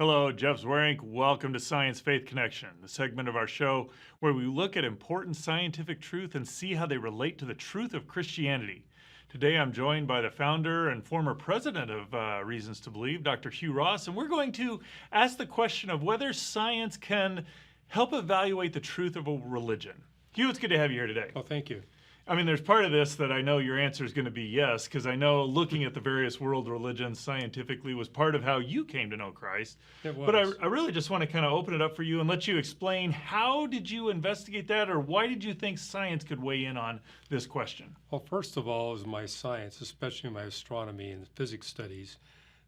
Hello, Jeff Zwerink. Welcome to Science Faith Connection, the segment of our show where we look at important scientific truth and see how they relate to the truth of Christianity. Today I'm joined by the founder and former president of Reasons to Believe, Dr. Hugh Ross, and we're going to ask the question of whether science can help evaluate the truth of a religion. Hugh, it's good to have you here today. Well, thank you. I mean, there's part of this that I know your answer is going to be yes, because I know looking at the various world religions scientifically was part of how you came to know Christ. It was. But I really just want to kind of open it up for you and let you explain, how did you investigate that, or why did you think science could weigh in on this question? Well, first of all, it was my science, especially my astronomy and physics studies,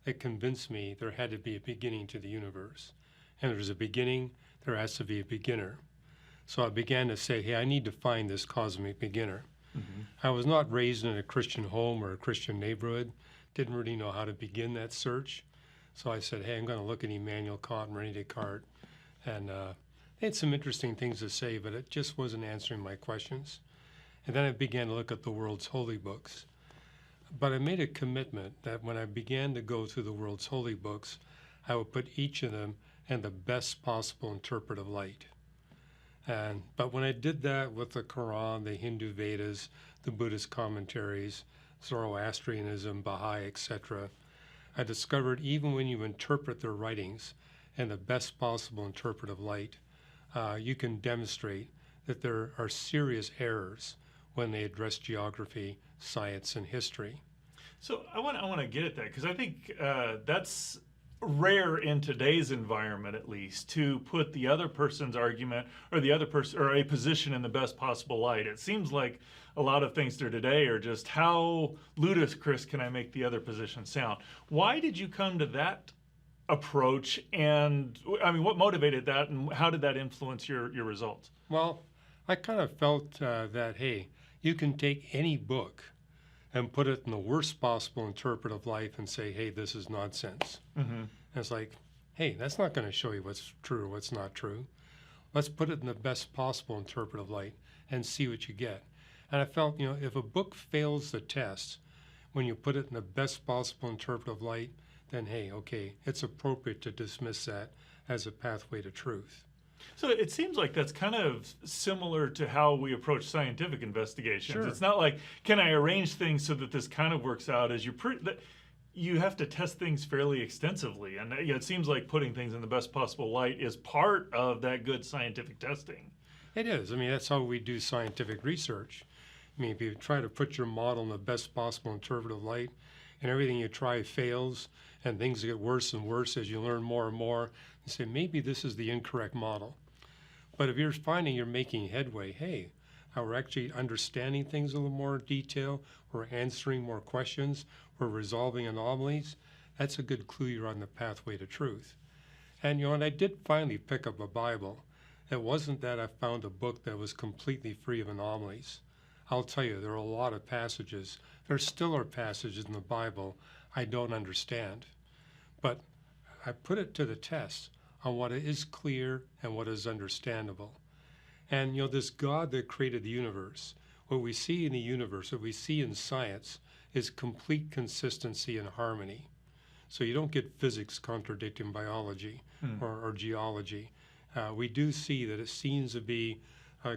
that convinced me there had to be a beginning to the universe. And there's a beginning, there has to be a beginner. So I began to say, hey, I need to find this cosmic beginner. I was not raised in a Christian home or a Christian neighborhood, didn't really know how to begin that search. So I said, hey, I'm going to look at Immanuel Kant and René Descartes. And they had some interesting things to say, but it just wasn't answering my questions. And then I began to look at the world's holy books. But I made a commitment that when I began to go through the world's holy books, I would put each of them in the best possible interpretive light. But when I did that with the Quran, the Hindu Vedas, the Buddhist commentaries, Zoroastrianism, Baha'i, etc., I discovered even when you interpret their writings in the best possible interpretive light, you can demonstrate that there are serious errors when they address geography, science, and history. So I want to get at that, because I think that's rare in today's environment, at least, to put the other person's argument or the other person or a position in the best possible light. It seems like a lot of things there today are just, how ludicrous can I make the other position sound? Why did you come to that approach? And I mean, what motivated that, and how did that influence your results? Well, I kind of felt that, hey, you can take any book and put it in the worst possible interpretive light and say, hey, this is nonsense. And it's like, hey, that's not going to show you what's true or what's not true. Let's put it in the best possible interpretive light and see what you get. And I felt, if a book fails the test, when you put it in the best possible interpretive light, then hey, okay, it's appropriate to dismiss that as a pathway to truth. So it seems like that's kind of similar to how we approach scientific investigations. Sure. It's not like, can I arrange things so that this kind of works out? As you have to test things fairly extensively, and it seems like putting things in the best possible light is part of that good scientific testing. It is. I mean, that's how we do scientific research. I mean, if you try to put your model in the best possible interpretive light, and everything you try fails, and things get worse and worse as you learn more and more, you say, maybe this is the incorrect model. But if you're finding you're making headway, hey, we're actually understanding things in a little more detail, we're answering more questions, we're resolving anomalies, that's a good clue you're on the pathway to truth. And and I did finally pick up a Bible. It wasn't that I found a book that was completely free of anomalies. I'll tell you, there are a lot of passages, there still are passages in the Bible I don't understand. But I put it to the test on what is clear and what is understandable. And this God that created the universe, what we see in the universe, what we see in science, is complete consistency and harmony. So you don't get physics contradicting biology or geology. We do see that it seems to be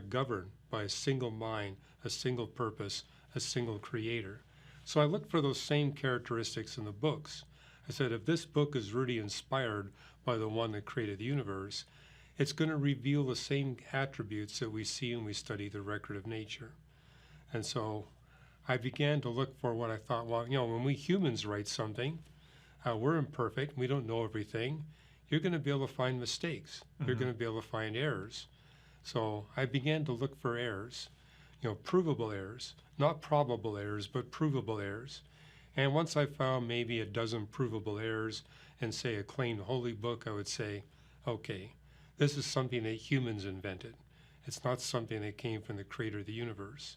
governed by a single mind, a single purpose, a single creator. So I looked for those same characteristics in the books. I said, if this book is really inspired by the one that created the universe, it's going to reveal the same attributes that we see when we study the record of nature. And so I began to look for what I thought, well, when we humans write something, we're imperfect, we don't know everything. You're going to be able to find mistakes. You're going to be able to find errors. So I began to look for errors, provable errors, not probable errors, but provable errors. And once I found maybe a dozen provable errors in, say, a claimed holy book, I would say, okay, this is something that humans invented. It's not something that came from the creator of the universe.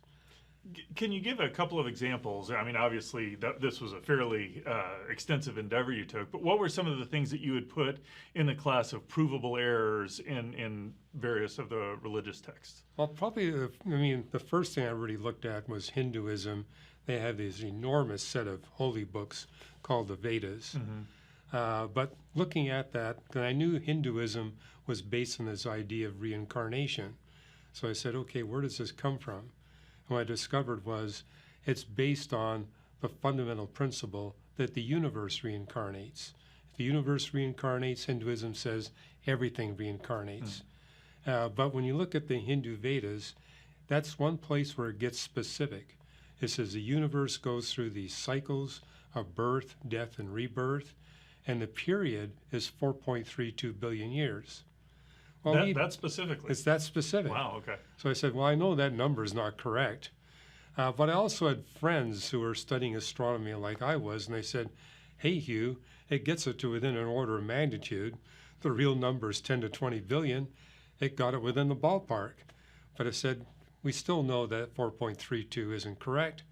Can you give a couple of examples? I mean, obviously, this was a fairly extensive endeavor you took, but what were some of the things that you would put in the class of provable errors in various of the religious texts? Well, probably, the first thing I really looked at was Hinduism. They have this enormous set of holy books called the Vedas. But looking at that, 'cause I knew Hinduism was based on this idea of reincarnation. So I said, okay, where does this come from? And what I discovered was it's based on the fundamental principle that the universe reincarnates. If the universe reincarnates, Hinduism says everything reincarnates. But when you look at the Hindu Vedas, that's one place where it gets specific. It says the universe goes through these cycles of birth, death, and rebirth, and the period is 4.32 billion years. Well, That specifically. it's that specific. Wow, okay. So I said, well, I know that number is not correct. But I also had friends who were studying astronomy like I was, and they said, hey, Hugh, it gets it to within an order of magnitude. The real number is 10 to 20 billion. It got it within the ballpark. But I said, we still know that 4.32 isn't correct.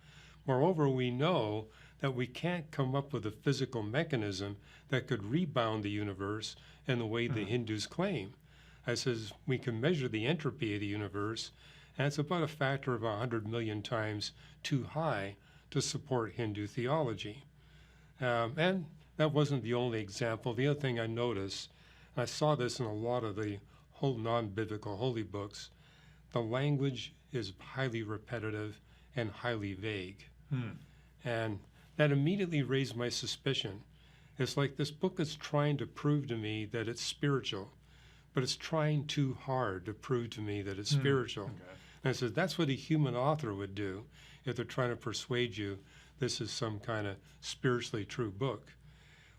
Moreover, we know that we can't come up with a physical mechanism that could rebound the universe in the way the Hindus claim. I says, we can measure the entropy of the universe, and it's about a factor of 100 million times too high to support Hindu theology. And that wasn't the only example. The other thing I noticed, and I saw this in a lot of the whole non-biblical holy books, the language is highly repetitive and highly vague. And that immediately raised my suspicion. It's like this book is trying to prove to me that it's spiritual, but it's trying too hard to prove to me that it's spiritual. Okay. And I said, that's what a human author would do if they're trying to persuade you this is some kind of spiritually true book.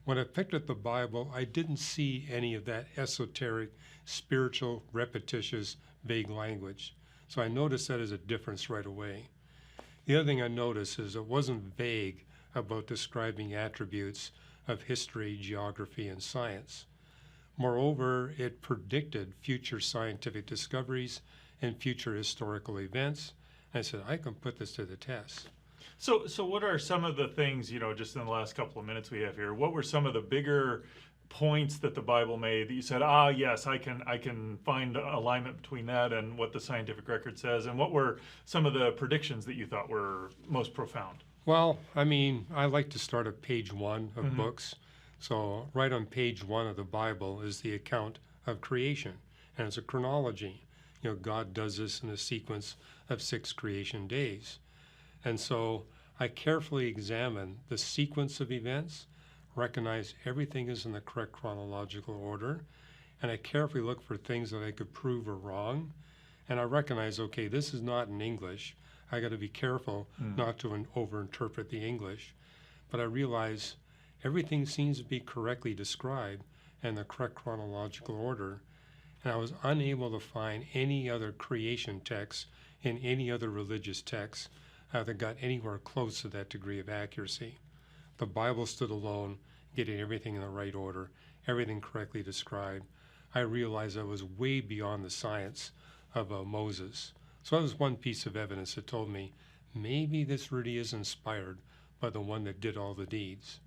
When I picked up the Bible, I didn't see any of that esoteric, spiritual, repetitious, vague language. So I noticed that as a difference right away. The other thing I noticed is it wasn't vague about describing attributes of history, geography, and science. Moreover, it predicted future scientific discoveries and future historical events. I said, I can put this to the test. So what are some of the things, just in the last couple of minutes we have here, what were some of the bigger points that the Bible made that you said, yes, I can find alignment between that and what the scientific record says, and what were some of the predictions that you thought were most profound? Well, I mean, I like to start at page 1 of books. So right on page 1 of the Bible is the account of creation, and it's a chronology. God does this in a sequence of 6 creation days. And so I carefully examine the sequence of events, recognize everything is in the correct chronological order, and I carefully look for things that I could prove are wrong. And I recognize, okay, this is not in English. I got to be careful not to overinterpret the English. But I realize everything seems to be correctly described in the correct chronological order. And I was unable to find any other creation text in any other religious text that got anywhere close to that degree of accuracy. The Bible stood alone, getting everything in the right order, everything correctly described. I realized I was way beyond the science of Moses. So that was one piece of evidence that told me maybe this really is inspired by the one that did all the deeds.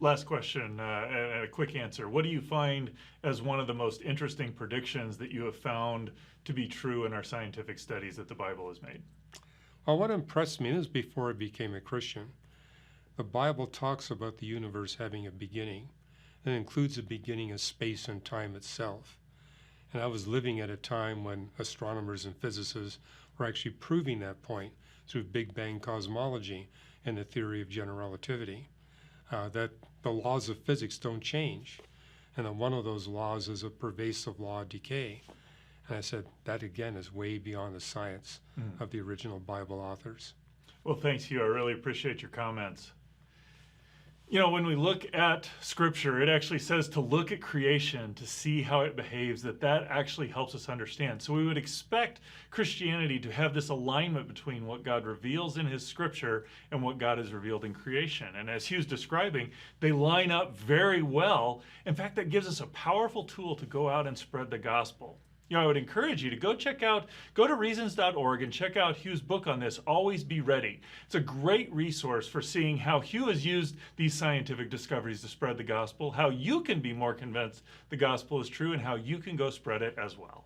Last question, and a quick answer. What do you find as one of the most interesting predictions that you have found to be true in our scientific studies that the Bible has made? Well, what impressed me, this is before I became a Christian, the Bible talks about the universe having a beginning. It includes the beginning of space and time itself. And I was living at a time when astronomers and physicists were actually proving that point through Big Bang cosmology and the theory of general relativity, that the laws of physics don't change. And that one of those laws is a pervasive law of decay. And I said, that again is way beyond the science of the original Bible authors. Well, thanks, Hugh. I really appreciate your comments. When we look at Scripture, it actually says to look at creation to see how it behaves, that actually helps us understand. So we would expect Christianity to have this alignment between what God reveals in His Scripture and what God has revealed in creation. And as Hugh's describing, they line up very well. In fact, that gives us a powerful tool to go out and spread the gospel. I would encourage you to go to reasons.org and check out Hugh's book on this, Always Be Ready. It's a great resource for seeing how Hugh has used these scientific discoveries to spread the gospel, how you can be more convinced the gospel is true, and how you can go spread it as well.